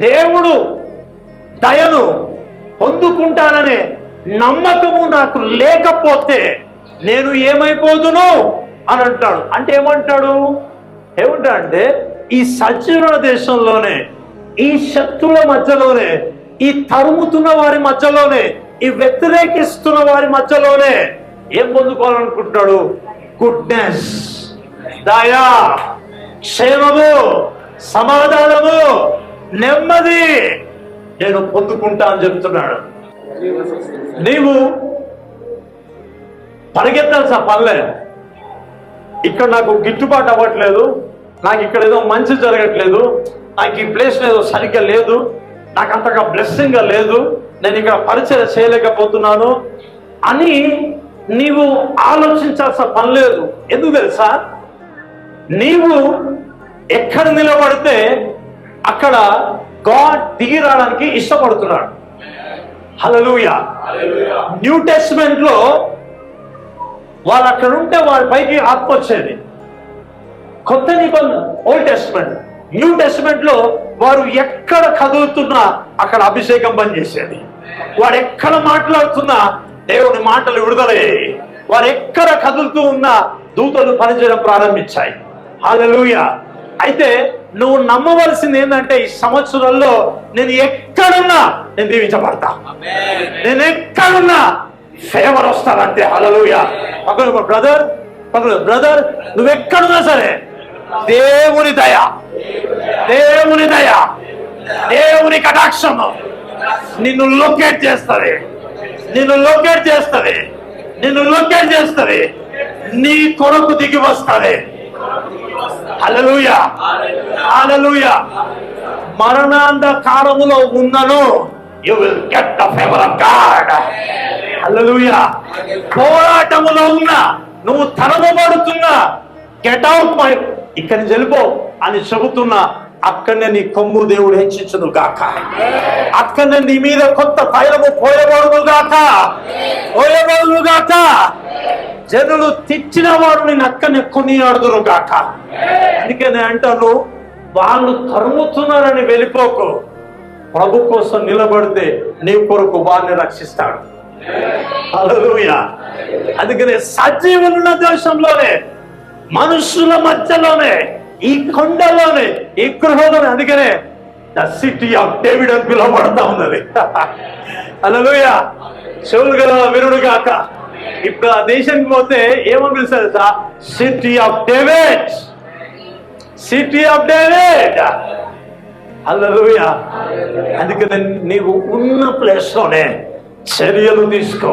దేవుడు దయను పొందుకుంటాననే నమ్మకము నాకు లేకపోతే నేను ఏమైపోదును అని అంటాడు. అంటే ఏమంటాడంటే ఈ సజీవుల దేశంలోనే, ఈ శక్తుల మధ్యలోనే, ఈ తరుముతున్న వారి మధ్యలోనే, ఈ వ్యతిరేకిస్తున్న వారి మధ్యలోనే ఏం పొందుకోవాలనుకుంటున్నాడు? గుడ్నెస్, దయా, క్షేమము, సమాధానము, నెమ్మది నేను పొందుకుంటా అని చెప్తున్నాడు. నీవు పరిగెత్తాల్సిన పనిలే. ఇక్కడ నాకు గిట్టుబాటు అవ్వట్లేదు, నాకు ఇక్కడ ఏదో మంచి జరగట్లేదు, నాకు ఈ ప్లేస్ ఏదో సరిగ్గా లేదు, నాకు అంతగా బ్లెస్సింగ్ గా లేదు, నేను ఇక్కడ పరిచయం చేయలేకపోతున్నాను అని నీవు ఆలోచించాల్సిన పని లేదు. ఎందుకు తెలుసా? నీవు ఎక్కడ నిలబడితే అక్కడ గాడ్ దిగి రావడానికి ఇష్టపడుతున్నాడు. హల్లెలూయా. న్యూ టెస్ట్మెంట్ లో వాళ్ళు అక్కడ ఉంటే వాళ్ళ పైకి ఆత్మ వచ్చేది. కొత్త నిబంధన ఓల్డ్ టెస్ట్మెంట్, న్యూ టెస్ట్మెంట్ లో వారు ఎక్కడ కదులుతున్నా అక్కడ అభిషేకం పనిచేసేది. వాడు ఎక్కడ మాట్లాడుతున్నా దేవుని మాటలు విడుదలయ్యాయి. వారు ఎక్కడ కదులుతూ ఉన్నా దూతలు పనిచేయడం ప్రారంభించాయి. హల్లెలూయా. అయితే నువ్వు నమ్మవలసింది ఏంటంటే ఈ సంవత్సరంలో నేను ఎక్కడున్నా నేను దీవించబడతా, నేను ఎక్కడున్నా ఫేవర్ వస్తానంతే. హల్లెలూయా. బ్రదర్ నువ్వెక్కడున్నా సరే దేవుని దయ, దేవుని దయ, దేవుని కటాక్షము నిన్ను లొకేట్ చేస్తుంది, నిన్ను లొకేట్ చేస్తుంది, నిన్ను లొకేట్ చేస్తుంది, నీ కొరకు దిగి వస్తుంది. హల్లెలూయా, హల్లెలూయా. మరణాంధకారములో ఉన్నను you will get the favor of God. హల్లెలూయా. పోరాటములో ఉన్నా, నువ్వు తరమబడుతున్నా, గెట్ అవుట్ మై, ఇక్కడి నుంచి వెళ్ళిపో అని చెబుతున్నా, అక్కడనే నీ కొమ్ము దేవుడు హెచ్చించును గాక. అక్కడనే నీ మీద కొత్త తైలము పోయబడును గాక, పోయబడును గాక. జనులు తెచ్చిన వాడు నేను అక్కడనే కొనియాడుదురు గాక. అందుకే నేను అంటాను, వాళ్ళు తరుముతున్నారని వెళ్ళిపోకు. ప్రభు కోసం నిలబడితే నీ కొరకు వారిని రక్షిస్తాడు. హల్లెలూయా. అందుకనే సజీవులున్న దేశంలోనే, మనుషుల మధ్యలోనే, ఈ కొండలోనే, ఈ గృహంలోనే, అందుకనే ద సిటీ ఆఫ్ డేవిడ్ అని పిలువబడతా ఉన్నది. హల్లెలూయా. చెవులు గల వినుడు గాక. ఇప్పుడు ఆ దేశానికి పోతే ఏమని పిలుస్తారు? City of David, city of David. Hallelujah. అందుకనే నీవు ఉన్న ప్లేస్ లోనే చర్యలు తీసుకో,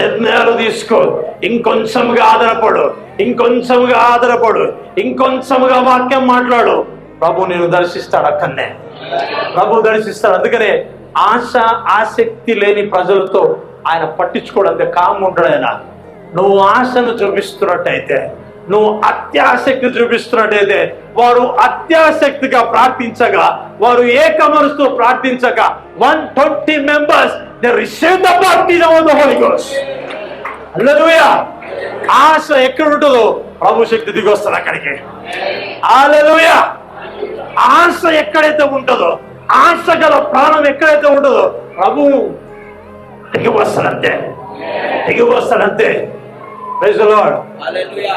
నిర్ణయాలు తీసుకో. ఇంకొంచెంగా ఆధారపడు, ఇంకొంచెంగా ఆధారపడు, ఇంకొంచెంగా వాక్యం మాట్లాడు. ప్రభు నేను దర్శిస్తాడు, అక్కడనే ప్రభు దర్శిస్తాడు. అందుకనే ఆశ ఆసక్తి లేని ప్రజలతో ఆయన పట్టించుకోవడానికి కామ్ ఉంటాడు ఆయన. నువ్వు ఆశను చూపిస్తున్నట్టయితే, నువ్వు అత్యాసక్తి చూపిస్తున్నట్టయితే, వారు అత్యాసక్తిగా ప్రార్థించగా, వారు ఏకమనసుతో ప్రార్థించగా 120 members they receive the baptism of the Holy Ghost. హల్లెలూయా. ఆశ ఎక్కడ ఉంటుందో ప్రభు శక్తి దిగి వస్తుంది అక్కడికి. హల్లెలూయా. ఆశ ఎక్కడైతే ఉంటుందో, ఆశ గల ప్రాణం ఎక్కడైతే ఉంటుందో ప్రభు దిగి వస్తాడంతే, దిగి వస్తాడంతే. Praise the lord.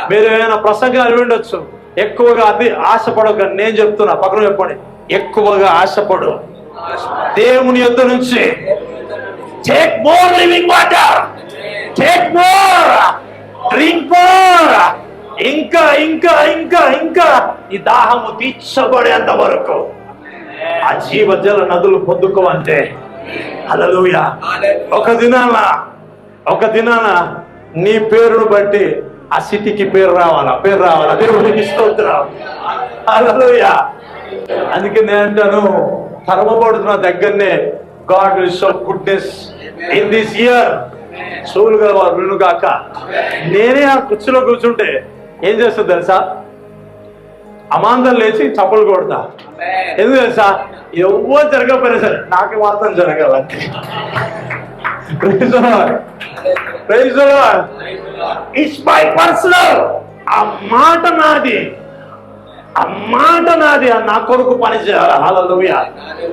మీరు ఏమైనా ప్రసంగాలు వినొచ్చు, ఎక్కువగా అది ఆశపడక. నేను చెప్తున్నా, పక్కన చెప్పండి, ఎక్కువగా ఆశపడు. దేవుని యొద్ద నుంచి take more living water, take more, drink more. ఇంకా ఇంకా ఇంకా ఇంకా ఈ దాహము తీర్చబడేంత వరకు ఆ జీవజల నదులు పొందుకోవంతే. హల్లెలూయా. ఒక దినాన నీ పేరును బట్టి ఆ సిటీకి పేరు రావాలా, పేరు రావాలా. దేవునికి స్తోత్రం. హల్లెలూయా. అందుకే నేను అంటాను, తరమబడుతున్న దగ్గరనే God will show goodness in this year. సోలుగా వారు గాక. నేనే ఆ కుర్చీలో కూర్చుంటే ఏం చేస్తుంది తెలుసా? అమాంతం లేచి చప్పలు కొడతా. ఎందుకు తెలుసా? ఎవరు జరగకపోయినా సరే నాకు మాత్రం జరగాలంటే. Praise the Lord. Praise the Lord. It's my personal. ఆ మాట నాది, ఆ మాట నాది, నా కొరకు పని చేయాలి. హల్లెలూయా.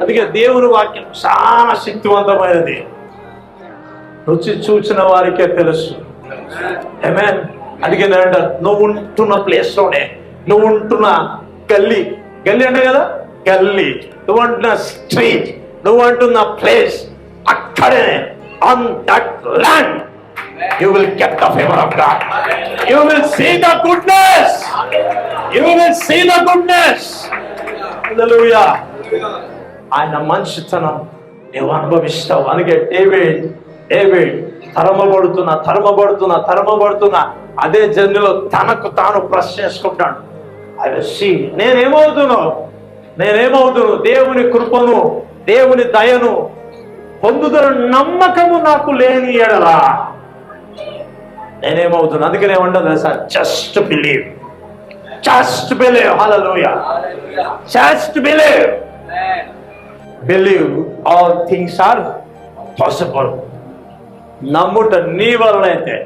అందుకే దేవుని వాక్యం చాలా శక్తివంతమైనది. రుచి చూచిన వారికే తెలుసు. ఆమేన్. అందుకే నేనంట, నువ్వు ఉంటున్న ప్లేస్ లోనే, నువ్వు ఉంటున్న గల్లీ అంటే కదా గల్లీ, నువ్వు అంటున్న స్ట్రీట్, నువ్వు అంటున్న ప్లేస్, అక్కడే on that land you will get the favor of God. You will see the goodness. You will see the goodness. Hallelujah. ఆయన మంచితనం నీవు అనుభవిస్తావు. అందుకే డేవిడ్ తరమబడుతున్నా అదే జర్నీలో తనకు తాను ప్రశ్న చేసుకుంటాడు. నేనేమవుతును దేవుని కృపను, దేవుని దయను పొందుతున్న నమ్మకము నాకు లేని ఎడలా నేనేమవుతున్నా. అందుకనే ఉండదు sir, just believe. Hallelujah. Just believe all things are possible. నమ్ముట నీ వలనైతే.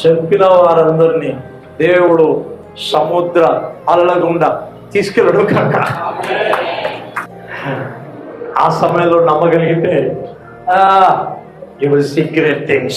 చెప్పిన వారందరినీ దేవుడు సముద్ర అలల గుండా తీసుకెళ్ళడు కాక, ఆ సమయంలో నమ్మగలిగితే you will see great things.